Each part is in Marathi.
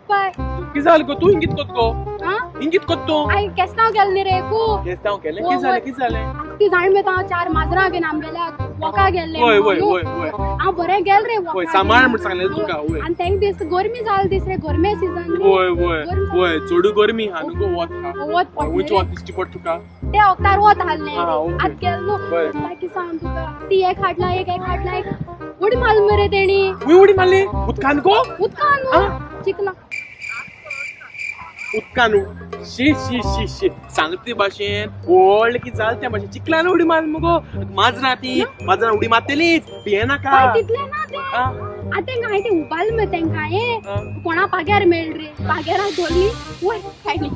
पाय कितें जालें गो तूं इंगीत कोत गो इंगीत कोत तूं आई केस्तांव गेल न्ही रे गो केस्तांव केलें कितें जालें ती जाण मे हांव 4 माजरां घेवन आंबेल्या वोका गेल्ले वय वय वय वय हांव बरें गेल रे वय सांबाळ म्हण सांगलें तुका वय आनी तेंक दीस गरमी जाल दीस रे गरमे सीजन वय वय वय चडू गरमी हा न्हू गो वत वत वच दिश्टी पड तुका ते वक्तार वत हालले ओके. आत गेल न्हू बरें. मागीर सांग तुका ती एक हाडला एक उडी मारली मरे तेणी उडी मारली उदकान गो उदकान न्हू चिकला उदकान शी शी शी शी सांगते भाशेन व्हडलें कितें जालें त्या भाशेन चिकलान उडी मार मुगो माजरां उडी मारतलीच भियेनाका काय तितले ना ते आतां तेंका हांवें ते उबाल मरे तेंका कोणा पाग्यार मेळ रे पाग्याराक धरली वय खायली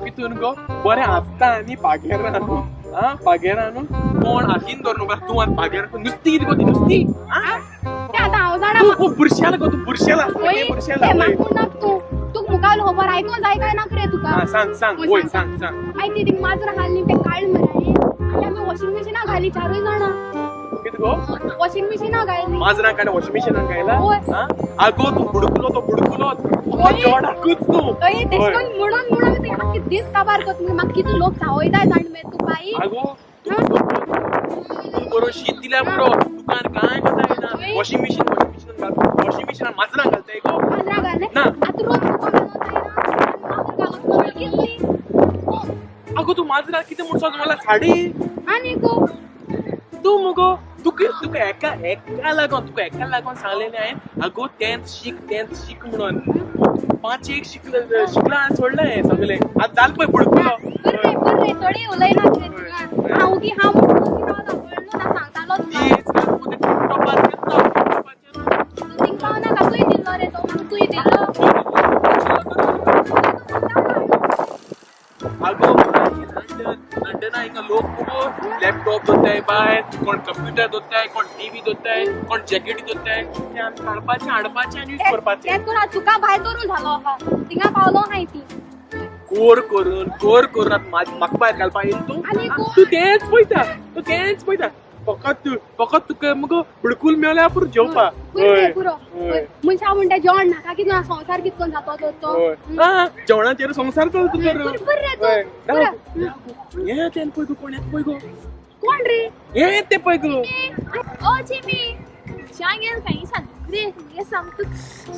कितून गो बरें आसता आनी पागेरां न्हू पागेरां न्हू कोण हातीन धरून उबा तूं आनी पागेरां नुस्तीं कितें गो ती नुस्तीं ते आतां हांव जाणा तूं बुरशेला गो तूं बुरशेला बुरशेला तुका मुखार खबर आयकून जाय काय नाक रे तुका सांग वय सांग माहिती ती माजरां हाडली ते काळ मरे आनी आमी वॉशिंग मशिनाक घाली 4 जाणां कितें गो वॉशिंग मशिनाक घाली माजरां काडे वॉशिंग मशिनान घायला वय आगो तूं बुडकुलो जोडाकूच तूं तरी तेशकोन मुडून ते आख्खे दीस काबार करता मगे म्हाका कितें लोक चावयताय जाण मे तूं बाई आगो तूं बरो शीत दिल्या बरो दुकान कांय कोता येना वॉशिंग मशिनान माजरां घालताय गो माजरां घाले ना आतां रोज तुका घालून कितली आगो तूं माजरां कितें म्हूण सोद मला साडी आनी गो तूं मुगो तुका एका लागोन सांगलेलें हांवें आगो 10th शीक म्हणून 5 शिकला आनी सोडलें सगलें आतां जाल पळय बुडकुलो बरे थोडी उलयना रे तुका हांव की हांव कळलो ना सांगतालो तूं तिंका नाका तुय दिल्लो रे तो म्हाका तुय दिल्लो आगो लंडना हिंगा लोक मुगो लॅपटॉप दोत्ताय भायर कोण कंप्युटर दोत्ताय कोण टीव्ही दोत्ताय कोण जॅकेटी दोत्ताय ते आमी हाडपाचें आनी यूज करपाचें तेच करून तुका भायर दवरून झालो आहा तिंगा पावलो हाय ती कोर करून म्हाका भायर घालपाक येयला तूं तेंच पळयता फकत तुका मुगो बुडकूल मेवल्या पुरो जेवपा पुरो मनशा म्हणटा जेवण नाका कितें संसार कितकोन जातो तो जेवणाचेर संसार चलता तर ये तें पळय गो कोण येता पळय गो कोण रे ये ते पळय गो ओ चिमी चांगेल काही सांग रे ये सांग तू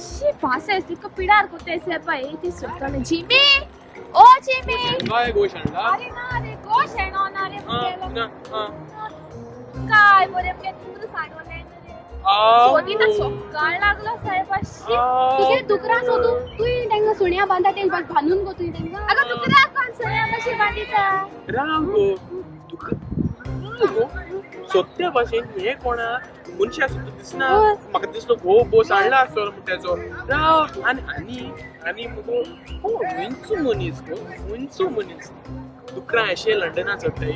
शी भाषा तुका पिडार कोतेसे पळय ती सुटले चिमी ओ चिमी काय गो शेणला अरे ना रे गो शेणो ना रे काय बरे मगे तू सांगले सोनी ना सकाळ लागलो साहेबाशी तुगे दुकरा सोदू तुई तेंगा सुण्या बांधा तें बांधून गो तुई तेंगा अगं दुकरा कोण सुण्या कशी बांधिता राव गो सत्य भाशेन हे कोणा मनशा सुद्दां दिसना म्हाका दिसलो घो सांडला आसतलो म्हणटाचो राव आनी मुगो हुंयचो मनीस दुकरां अशें लंडनाक चडटाय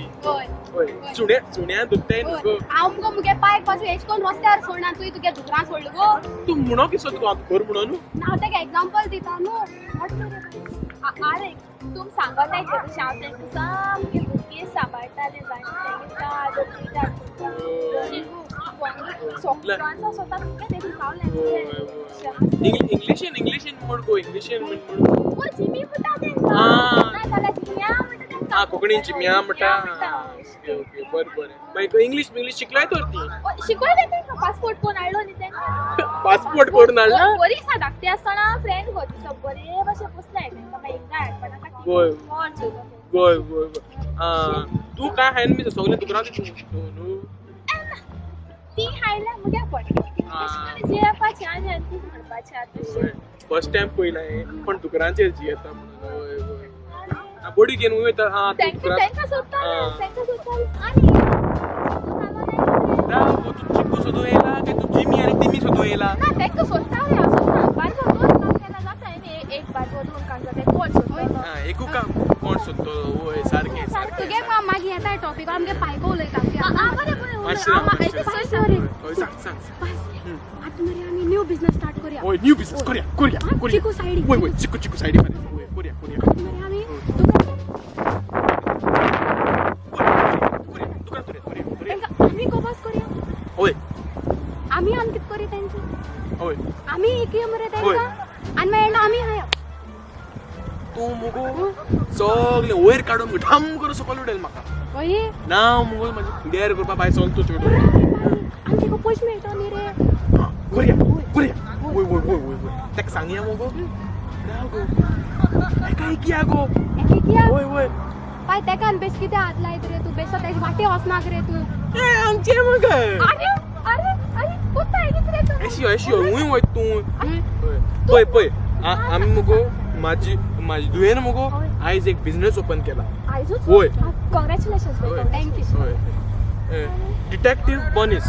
सुण्या दुखताय न्हू हांव मुगो मुगे पायक पासून हेच कोण रस्त्यार सोडना तुगे दुकरां सोडलो गो तूं म्हणो की सोद गो आतां घर म्हणून हांव तेका एग्जांपल दिता न्हू आरे तुम सांगत आहे तशें हांव तेंका सामकें भुरगीं सांबाळटालें सोकरांचो स्वता तुमकां देखून पावलें इंग्लिशीन म्हण गो इंग्लिशीन म्हण ओ जिमी म्हणटा तेंका नाजाल्यार जिम्या म्हणटा तेंका कोंकणीन जिम्या म्हणटा ओके बरें मागीर इंग्लीश शिकलाय तर ती शिकवाय तेंका पासपोर्ट कोण हाडलो न्ही तेंका पासपोर्ट करून हाडला बरी आसा धाकटी आसतना फ्रेंड गो सब बरे भशेन पुसलाय तेंका मागीर एकदा हाडपा गोय तूं काय हायन मी सगळे दुकरां दिसता न्हू ती हायला मुगे पड जेवपाचें आनी तूं म्हणपाचें आतां फर्स्ट टाइम पळयलां हें पण दुकरांचेर जी येता म्हणून बडी घेवन वयता तेंका सोदता आनी तूं चिकू सोदूं येयला काय तूं जिमी आनी टिमी सोदूं येयला ना तेंका सोदता रे हांव सोदता बारको दोन काम केला जाता न्ही एक बारको दोन काम जाता कोण सोदता एकू काम कोण सोदतो वय सारकें तुगे मागीर येता टॉपीक आमगे पायको उलयता बरें सांग आतां मरे आमी न्यू बिझनेस स्टार्ट करूया ओय न्यू बिझनेस करूया चिकू सायडी वय चिकू सायडी मारे करूया मरे आमी आमी कोबास करूया ओय आमी आनी कितें करूया तेंची ओय आमी एक मरे तेंका आनी मागीर आमी हाया तू मुगो सगळे वयर काढून ढाम करून सकल उडेल म्हाका अय ना मुगो माझी फुड्यार करपा बाय चलतो चेडून आनी तेका पयशे मेळटा न्ही रे बऱ्या वय वय वय वय वय ताका सांगया मुगो ना गो एका एकिया गो किया वय वय पाय तेका बेस कितें हात लायत रे तू बेस तेजी वाटे वचनाक रे तू ए आमचे मग अरे अरे अरे कुठं आहे रे तू एशियो हुंय वय तू पय पय आमी मुगो माझी दुयेन मुगो आयज एक बिझनेस ओपन केला आयजूच होय कॉंग्रॅच्युलेशन्स थँक्यू होय डिटेक्टिव्ह बर्निस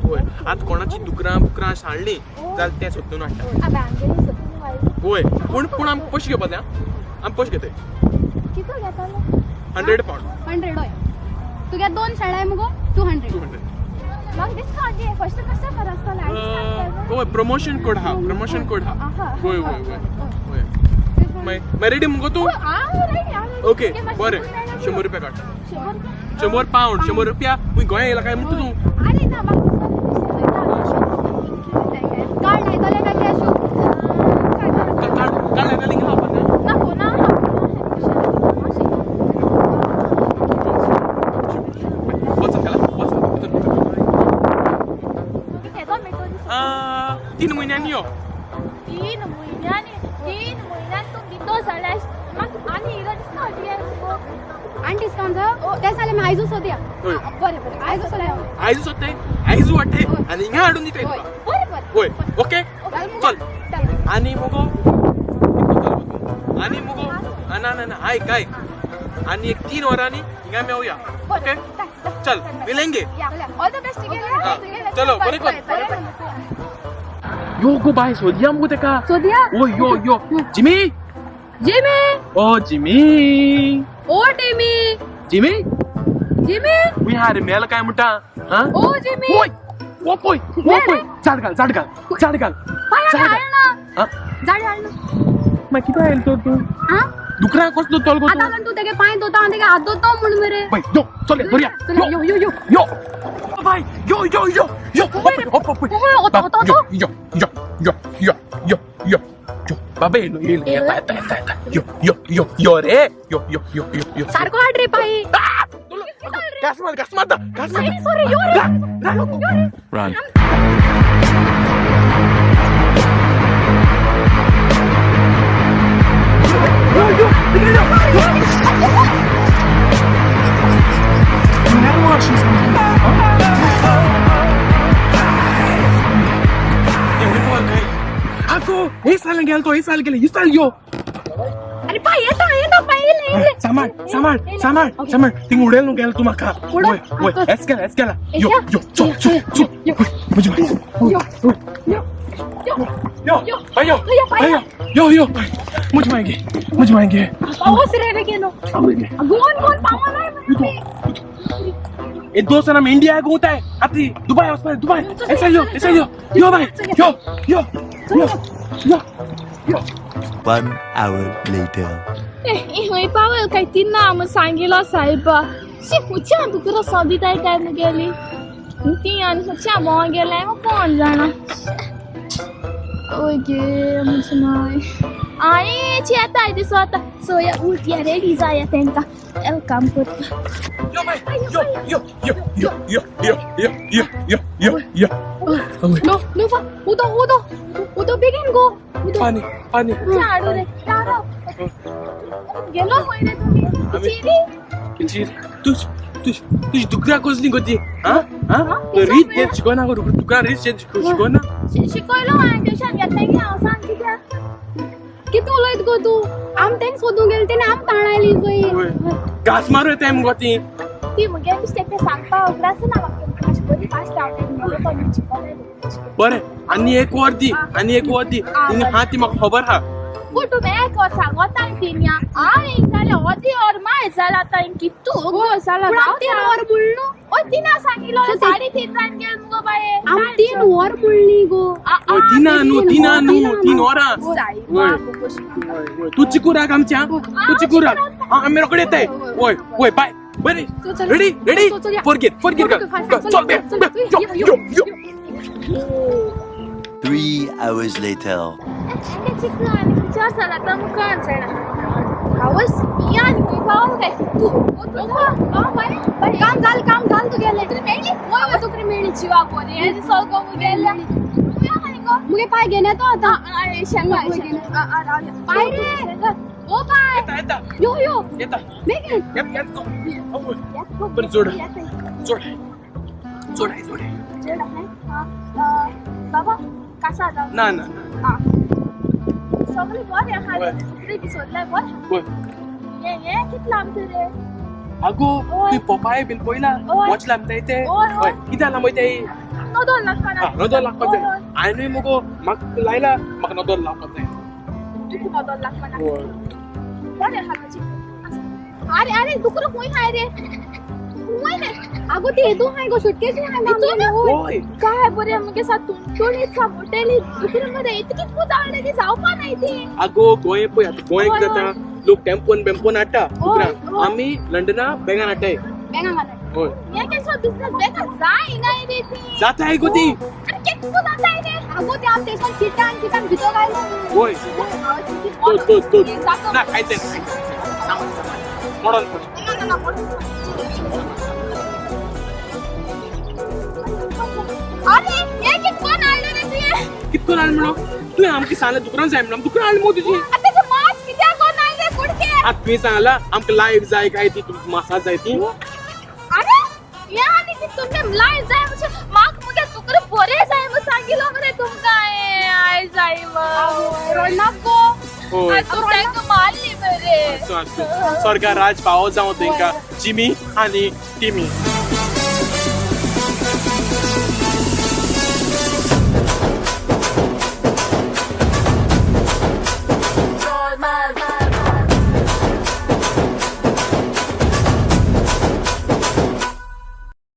होय आत कोणाची दुकरां सांडली जाल्यार ते सोदून हाडटा होय पूण आमी पयशे घेवपा जाय आमी पयशे घेताय कितलो घेतालो 100 पावंड 100 होय तुगे 2 शेळाय मुगो 200 200 मग डिस्काउंट घे फर्स्ट कस्टमर आसतलो होय प्रमोशन कोड हा होय होय होय होय मै रेडी मुगो तू ओके बरें 100 रुपया काड 100 पावंड 100 रुपया मुई गोंया येयला काय म्हणटा तू अरे ना कार्ड नाही तले काय कॅश कार्ड नाही लिंक वापर ना नको ना वचन केला तीन महिन्यांनी यो 3 महिन्यान तू दितो जाल्यार मग आनी इरा डिस्काउंट घे आनी डिस्काउंट ते जाल्यार मी आयजूच सोदया बरें आयजूच सोदया आयजूच सोदताय आयजूच वाटते आनी हिंगा हाडून दिताय तुका बरें होय ओके चल आनी मुगो ना ना आयक आनी एक 3 वरांनी हिंगा मेवया ओके चल मिलेंगे ऑल द बेस्ट चलो बरें कर यो गो बाय सोदया मुगो तेका सोदया ओ यो जिमी जिमी ओ जिमी ओ टिमी जिमी जिमी वी हार मेल काय म्हणटा हा ओ जिमी ओय ओ पोय झाड घाल पाय हाल ना हा झाड हाल ना मा किती आयल तो तू हा दुकरा कसलो तोल गो आता तू तेगे पाय धोता आणि तेगे हात धोतो म्हणून मेरे बाय यो चल बरिया यो बाय यो यो बाबे यो रे यो सारको हाड रे पाय घास मारता सॉरी यो रे रन Aku, saling yo. अरे पाय येता पाय Samar. Ting udel nu gel tu maka. Woi, eskala. Yo. Yo. Much maenge. पावस रे रे केनो गोन पावन आहे ये दो सनम इंडिया घूमता है अपनी दुबई ऐसा यो भाई यो 1 hour later. होय पावल काय ती नाम सांगितलं साहेब शिकूच्या तुला सदिताय काय गेली ती आणि सच्चा मग गेलाय मग कोण जाणार ओके मुझमाय आणि चेता आहे दिसो आता सोया उलटी रेडी जाया त्यांका काम करता यो भाई यो Noufa, udo begin go. पानी झाडू रे तारा गेलो होईने तुम्ही किती तुझ दुकरा कसली गती हा रीत ते शिकवना करू दुकरा रीत शिकवना शिकवलं आहे ट्युशन घेतलंय की सांग किती उलयत गो तू आम तेन सोदून गेलते ना आम ताणायली गई घास मारू येते मग ती मगे मिस्टेक ते सांगता ग्लास ना मग कशी बरी फास्ट आवडते पण शिकवलंय बरे आणि एक वर्दी तिने हाती मग खबर हा कुठू एक और सांगता तिन्या आणि झाले होती और माय झाला ता की तू गो झाला तीन और बोलनो ओ तिना सांगितलं 3:30 रान गेल मग बाय आम 3 और बोलली गो तिना 3 वरा तू चिकुरा कामच्या तू चिकुरा आम्ही रोकडे येते ओय बाय बरे रेडी फॉरगेट चल 3 hours later. Ende चिकला आणि विचार झाला तर मग काय आवाज या आणि मी पाहू काय तू काम झालं तू गेले तरी मेली होय तू तरी मेली जीवा कोणी आणि सगळं मग गेल्या मुगे पाय घेणे तो आता शेंगा पाय रे ओ पाय येता यो येता मेघे पण जोड बाबा कसा आता ना सगळे बरे आहे दिसतलाय बरं ये किती लांब रे अगो तू पपाय बिल पयला वॉचला आमच्या इथे होय किती आला माहिती आहे नदोन लागपाना नदोन लागपाक जाय आनी मगो म्हाका लायला म्हाका नदोन लावपाक जाय तू नदोन लागपाना होय बरे हालाची अरे दुकरो कोई हाय रे कोई ने अगो ते दो हाय गो सुटकेस हाय मामले होय काय बरे मगे सा तुणीचा मोटेली दुकरो मध्ये इतकी कुदाळले की जाऊ पण नाही ती अगो गोंय पय आता गोंयक जाता लोक टेम्पोन हाडटा दुकरां आमी लंडना बॅगान हाडटाय होय ये कैसो बिझनेस बेटा जाय नाही रे ती जाता आहे गो ती अरे किती कुदाळताय रे अगो ते आम तेसन चिटान भितो गायलो होय तो ना खायचे मोडन अरे ये कितकोन आले रे तुये कितकोन आल म्हणो तू आमकी सांगला दुकरान जाय म्हणून दुकरान आल मो तुजी आता ते मास कित्या कोण आले कुडके आता तुवें सांगला आमकां लायव्ह जाय काय ती मासा जाय ती अरे या आनी की तुमने लायव्ह जाय म्हणजे माक मुगे तुकर बरे जाय मग सांगिलो मरे तुमका आय जाय मग रोनाको होय तू टँक मारली मरे स्वर्गा राज पावो जावं तेंका जिमी आणि टिमी